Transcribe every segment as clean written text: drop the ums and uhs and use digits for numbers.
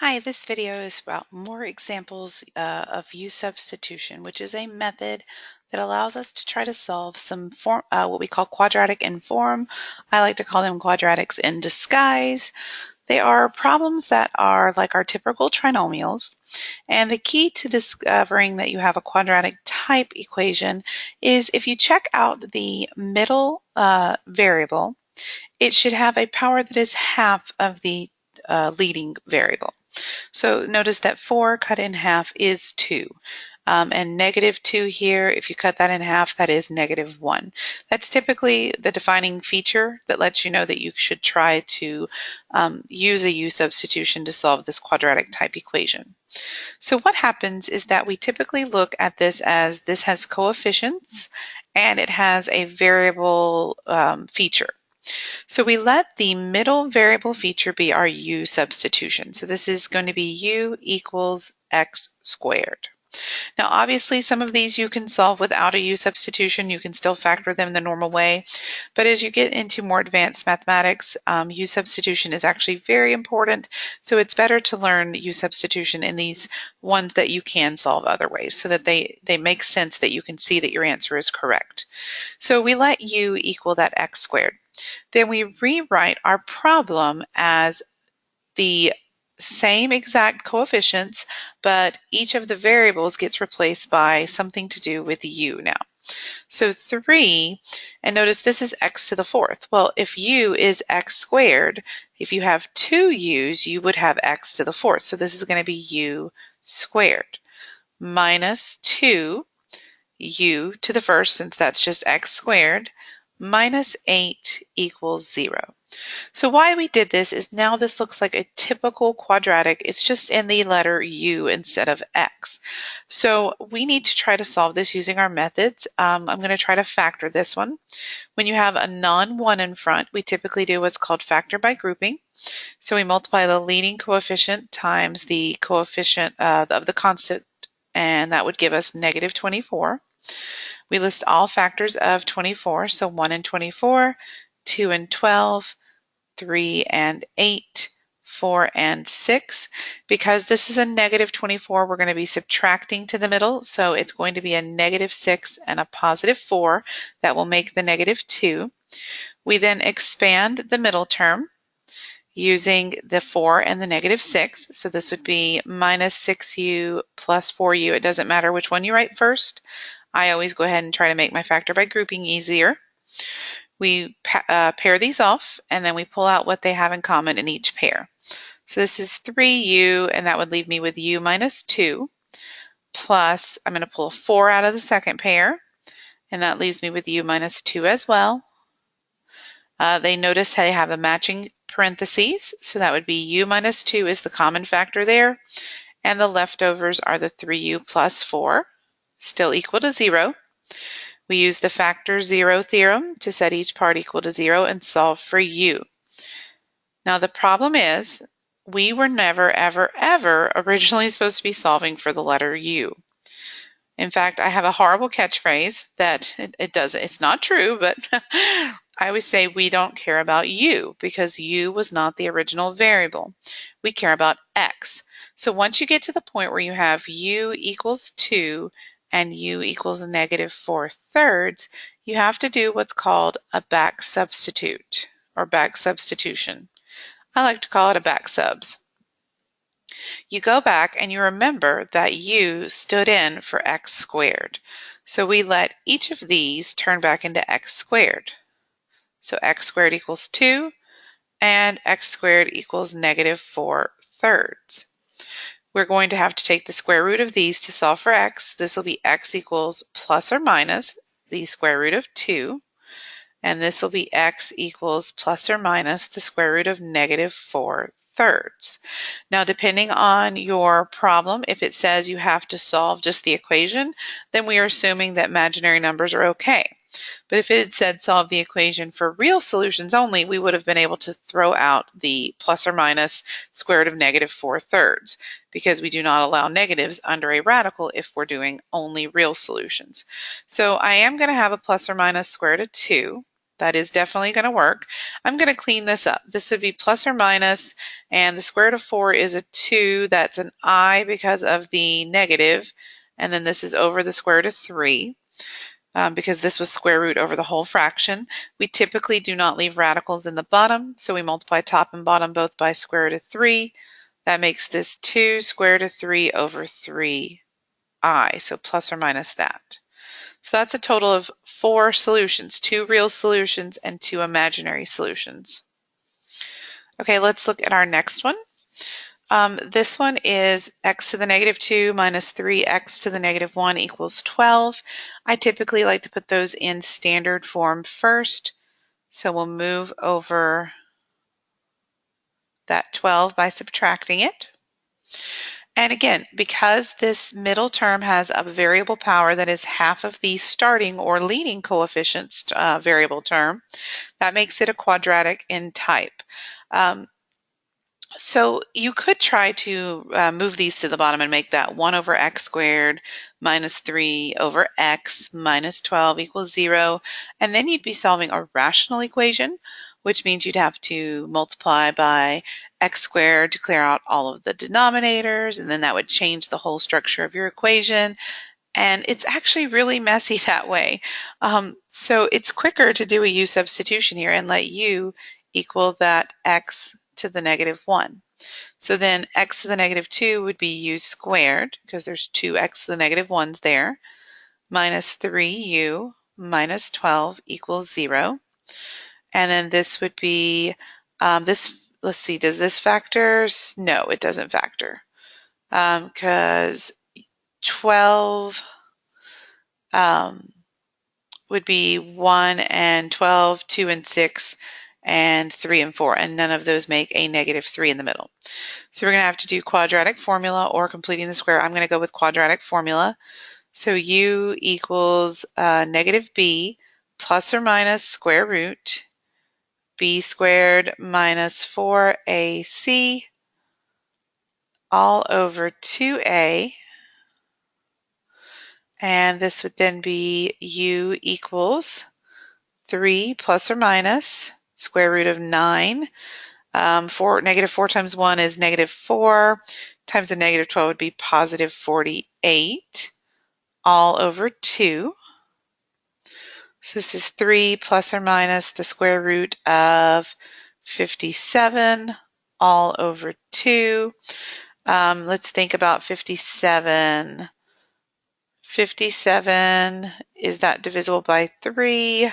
Hi, this video is about more examples of U substitution, which is a method that allows us to try to solve some what we call quadratic in form. I like to call them quadratics in disguise. They are problems that are like our typical trinomials, and the key to discovering that you have a quadratic type equation is if you check out the middle variable, it should have a power that is half of the leading variable. So notice that 4 cut in half is 2. And -2 here, if you cut that in half, that is -1. That's typically the defining feature that lets you know that you should try to use a U substitution to solve this quadratic type equation. So what happens is that we typically look at this as this has coefficients and it has a variable feature. So we let the middle variable feature be our U substitution. So this is going to be U equals x squared. Now obviously some of these you can solve without a U substitution. You can still factor them the normal way. But as you get into more advanced mathematics, U substitution is actually very important. So it's better to learn U substitution in these ones that you can solve other ways so that they make sense that you can see that your answer is correct. So we let U equal that x squared. Then we rewrite our problem as the same exact coefficients, but each of the variables gets replaced by something to do with u now. So 3, and notice this is x to the 4th. Well, if u is x squared, if you have 2 u's, you would have x to the 4th. So this is going to be u squared minus 2 u to the 1st, since that's just x squared, minus 8 equals 0. So why we did this is now this looks like a typical quadratic. It's just in the letter u instead of x. So we need to try to solve this using our methods. I'm going to try to factor this one. When you have a non-1 in front, we typically do what's called factor by grouping. So we multiply the leading coefficient times the coefficient of the constant, and that would give us -24. We list all factors of 24, so 1 and 24, 2 and 12, 3 and 8, 4 and 6. Because this is a -24, we're going to be subtracting to the middle, so it's going to be a -6 and a +4. That will make the -2. We then expand the middle term using the 4 and the -6. So this would be -6u plus 4u. It doesn't matter which one you write first. I always go ahead and try to make my factor by grouping easier. We pair these off, and then we pull out what they have in common in each pair. So this is 3u, and that would leave me with u minus 2, plus I'm going to pull a 4 out of the second pair, and that leaves me with u minus 2 as well. They notice they have the matching parentheses, so that would be u minus 2 is the common factor there, and the leftovers are the 3u plus 4, still equal to 0. We use the factor zero theorem to set each part equal to 0 and solve for u. Now the problem is we were never, ever, ever originally supposed to be solving for the letter u. In fact, I have a horrible catchphrase that it's not true, but I always say we don't care about u because u was not the original variable. We care about x. So once you get to the point where you have u equals 2 and u equals -4/3, you have to do what's called a back substitute or back substitution. I like to call it a back subs. You go back and you remember that u stood in for x squared. So we let each of these turn back into x squared. So x squared equals 2 and x squared equals -4/3. We're going to have to take the square root of these to solve for x. This will be x equals plus or minus the square root of 2. And this will be x equals plus or minus the square root of -4/3. Now, depending on your problem, if it says you have to solve just the equation, then we are assuming that imaginary numbers are okay. But if it had said solve the equation for real solutions only, we would have been able to throw out the plus or minus square root of -4/3 because we do not allow negatives under a radical if we're doing only real solutions. So I am going to have a plus or minus square root of 2. That is definitely going to work. I'm going to clean this up. This would be plus or minus, and the square root of 4 is a 2. That's an I because of the negative, and then this is over the square root of 3. Because this was square root over the whole fraction. We typically do not leave radicals in the bottom, so we multiply top and bottom both by square root of 3. That makes this 2 square root of 3 over 3i, so plus or minus that. So that's a total of 4 solutions, 2 real solutions and 2 imaginary solutions. Okay, let's look at our next one. This one is x to the negative 2 minus 3x to the negative 1 equals 12. I typically like to put those in standard form first. So we'll move over that 12 by subtracting it. And again, because this middle term has a variable power that is half of the starting or leading coefficients variable term, that makes it a quadratic in type. So you could try to move these to the bottom and make that 1 over x squared minus 3 over x minus 12 equals 0. And then you'd be solving a rational equation, which means you'd have to multiply by x squared to clear out all of the denominators, and then that would change the whole structure of your equation. And it's actually really messy that way. So it's quicker to do a u substitution here and let u equal that x to the negative 1. So then x to the negative 2 would be u squared, because there's 2x to the negative 1's there, minus 3u minus 12 equals 0. And then this would be, let's see, does this factor? No, it doesn't factor, because 12 would be 1 and 12, 2 and 6, and 3 and 4, and none of those make a negative 3 in the middle. So we're going to have to do quadratic formula or completing the square. I'm going to go with quadratic formula. So u equals negative b plus or minus square root b squared minus 4ac all over 2a. And this would then be u equals 3 plus or minus square root of 9. Negative 4 times 1 is negative 4, times a negative 12 would be positive 48, all over 2. So this is 3 plus or minus the square root of 57, all over 2. Let's think about 57. 57, is that divisible by 3?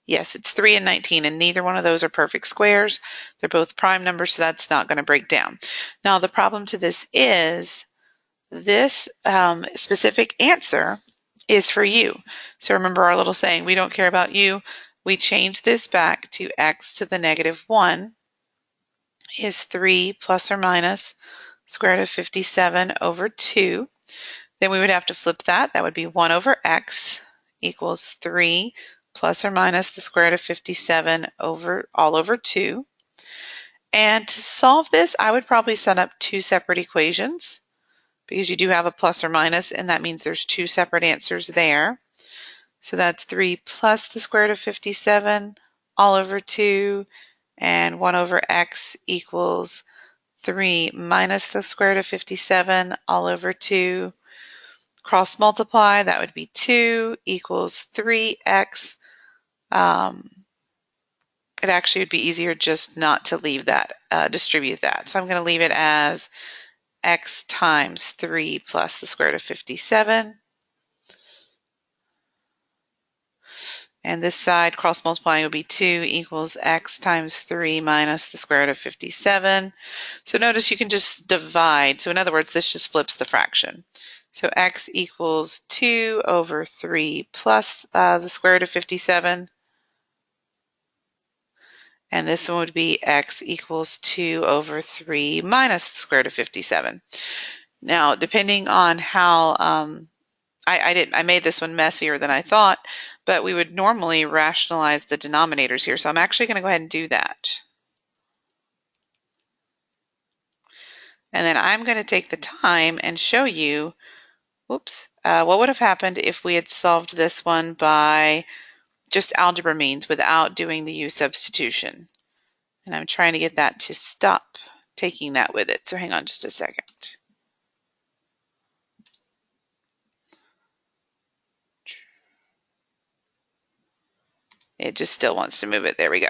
Yes, it's 3 and 19, and neither one of those are perfect squares. They're both prime numbers, so that's not going to break down. Now, the problem to this is this specific answer is for u. So remember our little saying, we don't care about u. We change this back to x to the negative 1 is 3 plus or minus square root of 57 over 2. Then we would have to flip that. That would be 1 over x equals 3 plus or minus the square root of 57 all over 2. And to solve this, I would probably set up 2 separate equations, because you do have a plus or minus, and that means there's 2 separate answers there. So that's 3 plus the square root of 57 all over 2, and 1 over x equals 3 minus the square root of 57 all over 2. Cross multiply, that would be 2 equals 3x. It actually would be easier just not to leave that, distribute that. So I'm going to leave it as x times 3 plus the square root of 57. And this side, cross multiplying, would be 2 equals x times 3 minus the square root of 57. So notice you can just divide. So in other words, this just flips the fraction. So x equals 2 over 3 plus the square root of 57. And this one would be x equals 2 over 3 minus the square root of 57. Now, depending on how, I made this one messier than I thought, but we would normally rationalize the denominators here. So I'm actually going to go ahead and do that. And then I'm going to take the time and show you, what would have happened if we had solved this one by just algebra means without doing the u substitution. And I'm trying to get that to stop taking that with it. So hang on just a second. It just still wants to move it. There we go.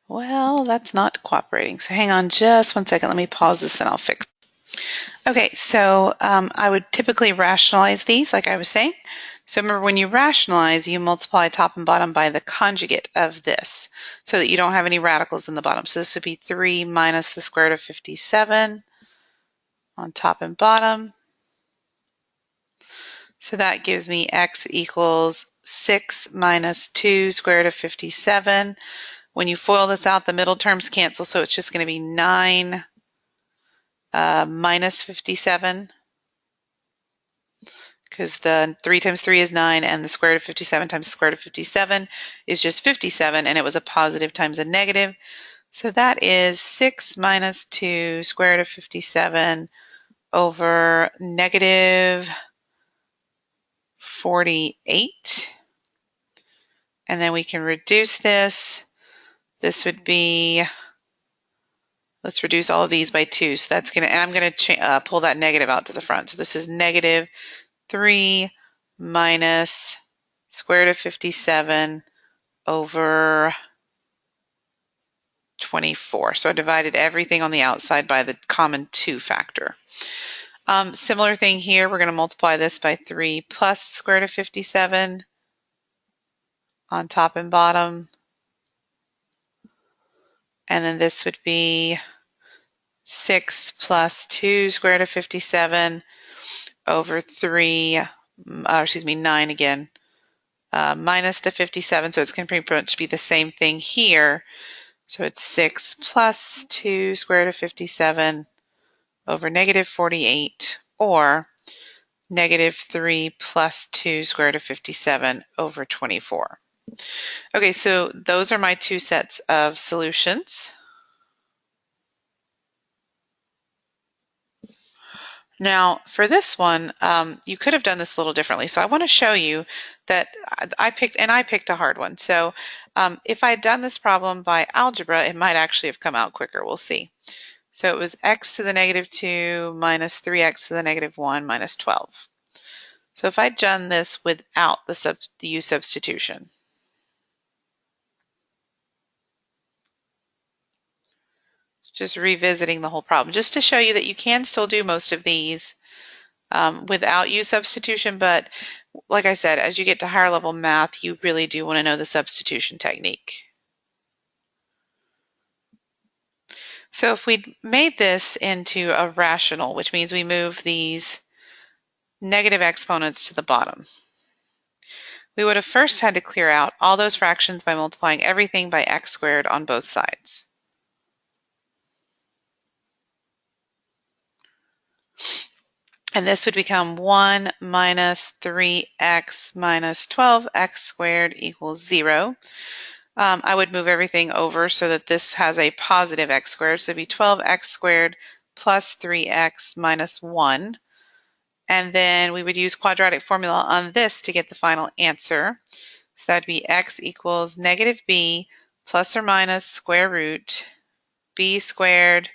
Well, that's not cooperating. So hang on just 1 second. Let me pause this and I'll fix it. Okay, so I would typically rationalize these like I was saying. So remember, when you rationalize, you multiply top and bottom by the conjugate of this so that you don't have any radicals in the bottom. So this would be 3 minus the square root of 57 on top and bottom. So that gives me x equals 6 minus 2 square root of 57. When you FOIL this out, the middle terms cancel, so it's just going to be 9 minus 57, because the 3 times 3 is 9, and the square root of 57 times the square root of 57 is just 57, and it was a positive times a negative. So that is 6 minus 2 square root of 57 over negative 48. And then we can reduce this. This would be, let's reduce all of these by 2. So that's going to, and I'm going to pull that negative out to the front. So this is negative 3 minus square root of 57 over 24. So I divided everything on the outside by the common 2 factor. Similar thing here, we're going to multiply this by 3 plus square root of 57 on top and bottom. And then this would be 6 plus 2 square root of 57 over 9 again, minus the 57. So it's going to pretty much be the same thing here. So it's 6 plus 2 square root of 57 over negative 48, or negative 3 plus 2 square root of 57 over 24. Okay, so those are my 2 sets of solutions. Now, for this one, you could have done this a little differently. So I want to show you that I picked a hard one. So if I had done this problem by algebra, it might actually have come out quicker. We'll see. So it was x to the negative 2 minus 3x to the negative 1 minus 12. So if I'd done this without the u substitution, just revisiting the whole problem, just to show you that you can still do most of these without u substitution, but like I said, as you get to higher level math, you really do want to know the substitution technique. So if we made this into a rational, which means we move these negative exponents to the bottom, we would have first had to clear out all those fractions by multiplying everything by x squared on both sides. And this would become 1 minus 3x minus 12x squared equals 0. I would move everything over so that this has a positive x squared. So it would be 12x squared plus 3x minus 1. And then we would use quadratic formula on this to get the final answer. So that would be x equals negative b plus or minus square root b squared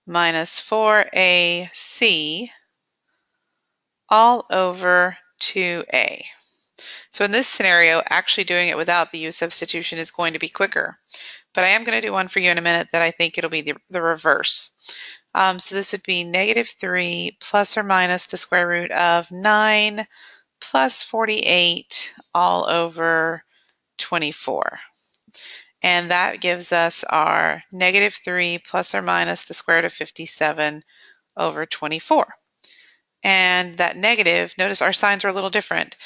minus 4ac all over 2a. So in this scenario, actually doing it without the u substitution is going to be quicker. But I am going to do one for you in a minute that I think it'll be the reverse. So this would be negative 3 plus or minus the square root of 9 plus 48 all over 24. And that gives us our negative 3 plus or minus the square root of 57 over 24. And that negative, notice our signs are a little different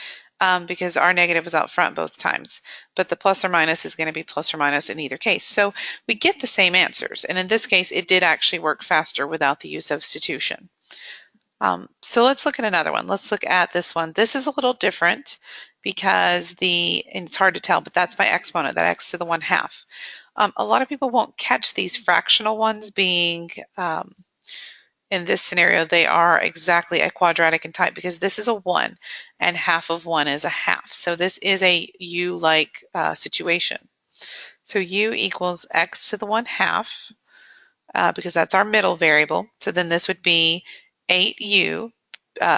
because our negative was out front both times, but the plus or minus is going to be plus or minus in either case. So we get the same answers, and in this case it did actually work faster without the u substitution. So let's look at another one. Let's look at this one. This is a little different because and it's hard to tell, but that's my exponent, that x to the 1/2. A lot of people won't catch these fractional ones being, in this scenario, they are exactly a quadratic in type because this is a 1 and half of 1 is a half. So this is a u-like situation. So u equals x to the 1/2 because that's our middle variable. So then this would be 8u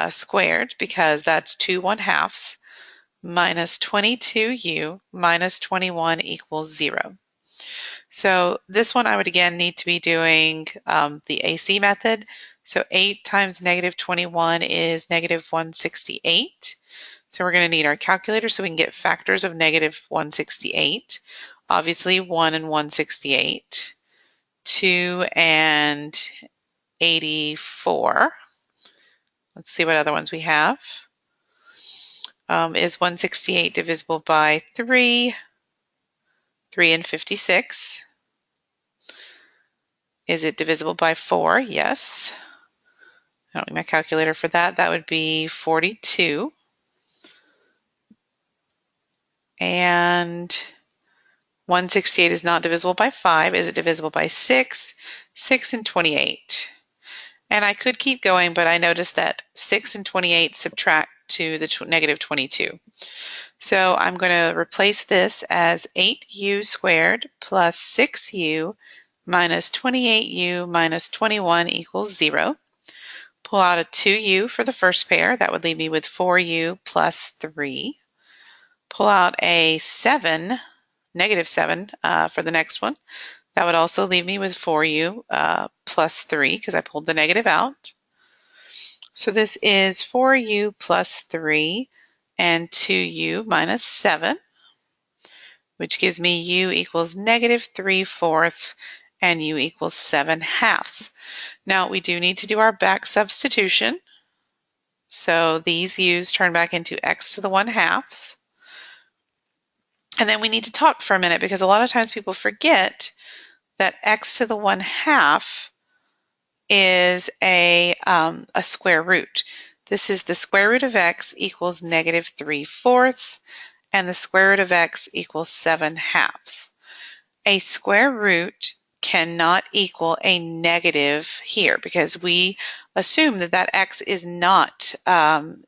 squared because that's 2 1/2 minus 22u minus 21 equals 0. So this one I would again need to be doing the AC method. So 8 times negative 21 is negative 168. So we're going to need our calculator so we can get factors of negative 168. Obviously 1 and 168, 2 and 84. Let's see what other ones we have. Is 168 divisible by 3? 3 and 56. Is it divisible by 4? Yes. I don't need my calculator for that. That would be 42. And 168 is not divisible by 5. Is it divisible by 6? 6 and 28. And I could keep going, but I noticed that 6 and 28 subtract to the negative 22. So I'm going to replace this as 8u squared plus 6u minus 28u minus 21 equals 0. Pull out a 2u for the first pair. That would leave me with 4u plus 3. Pull out a 7, negative 7 for the next one. That would also leave me with 4u plus 3 because I pulled the negative out. So this is 4u plus 3 and 2u minus 7, which gives me u equals negative 3/4 and u equals 7/2. Now we do need to do our back substitution. So these u's turn back into x to the 1/2. And then we need to talk for a minute because a lot of times people forget that x to the 1/2 is a square root. This is the square root of x equals negative 3/4 and the square root of x equals 7/2. A square root cannot equal a negative here because we assume that that x is not,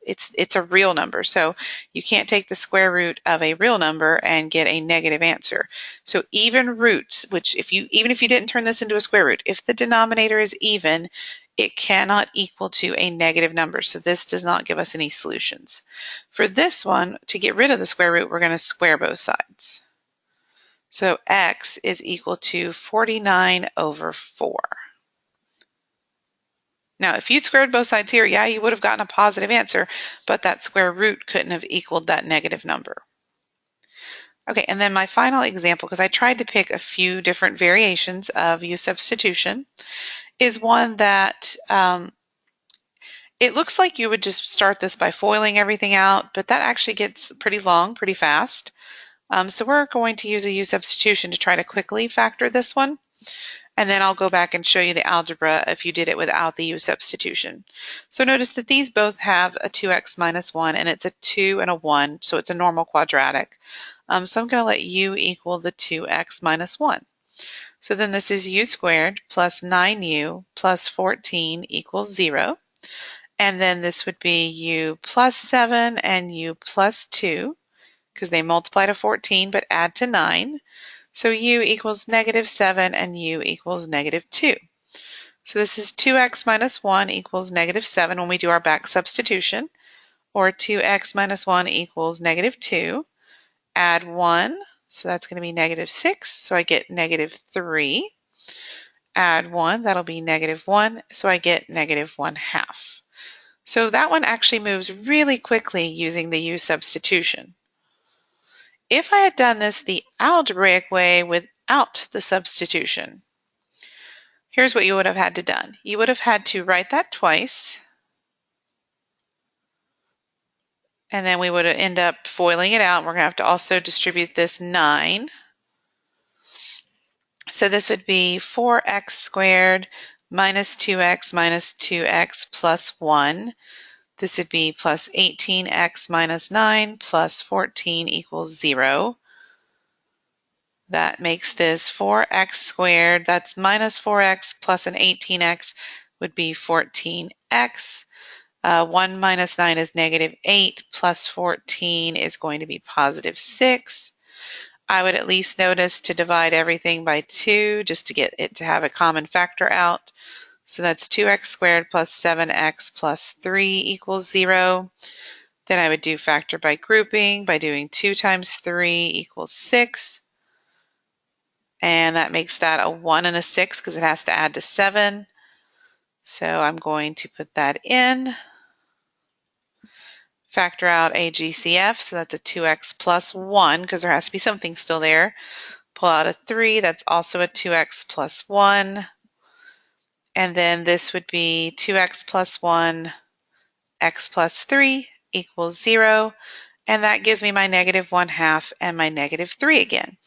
it's a real number. So you can't take the square root of a real number and get a negative answer. So even roots, which even if you didn't turn this into a square root, if the denominator is even, it cannot equal to a negative number. So this does not give us any solutions. For this one, to get rid of the square root, we're going to square both sides. So x is equal to 49/4. Now, if you'd squared both sides here, yeah, you would have gotten a positive answer, but that square root couldn't have equaled that negative number. Okay, and then my final example, because I tried to pick a few different variations of u substitution, is one that it looks like you would just start this by foiling everything out, but that actually gets pretty long, pretty fast. So we're going to use a u substitution to try to quickly factor this one. And then I'll go back and show you the algebra if you did it without the u substitution. So notice that these both have a 2x minus 1, and it's a 2 and a 1, so it's a normal quadratic. So I'm going to let u equal the 2x minus 1. So then this is u squared plus 9u plus 14 equals 0. And then this would be u plus 7 and u plus 2, because they multiply to 14 but add to 9. So u equals negative 7 and u equals negative 2. So this is 2x minus 1 equals negative 7 when we do our back substitution, or 2x minus 1 equals negative 2. Add 1, so that's going to be negative 6, so I get negative 3. Add 1, that'll be negative 1, so I get negative 1/2. So that one actually moves really quickly using the u substitution. If I had done this the algebraic way without the substitution, here's what you would have had to done. You would have had to write that twice, and then we would end up foiling it out. We're going to have to also distribute this 9. So this would be 4x squared minus 2x plus 1. This would be plus 18x minus 9 plus 14 equals 0. That makes this 4x squared. That's minus 4x plus an 18x would be 14x. 1 minus 9 is negative 8, plus 14 is going to be positive 6. I would at least notice to divide everything by 2 just to get it to have a common factor out. So that's 2x squared plus 7x plus 3 equals 0. Then I would do factor by grouping by doing 2 times 3 equals 6. And that makes that a 1 and a 6 because it has to add to 7. So I'm going to put that in. Factor out a GCF, so that's a 2x plus 1 because there has to be something still there. Pull out a 3, that's also a 2x plus 1. And then this would be 2x plus 1, x plus 3 equals 0. And that gives me my negative 1/2 and my negative 3 again.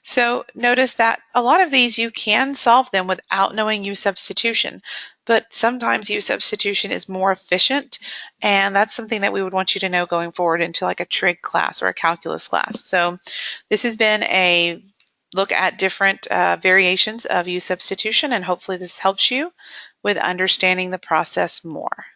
So notice that a lot of these you can solve them without knowing U substitution, but sometimes U substitution is more efficient, and that's something that we would want you to know going forward into like a trig class or a calculus class. So this has been a look at different variations of U substitution, and hopefully this helps you with understanding the process more.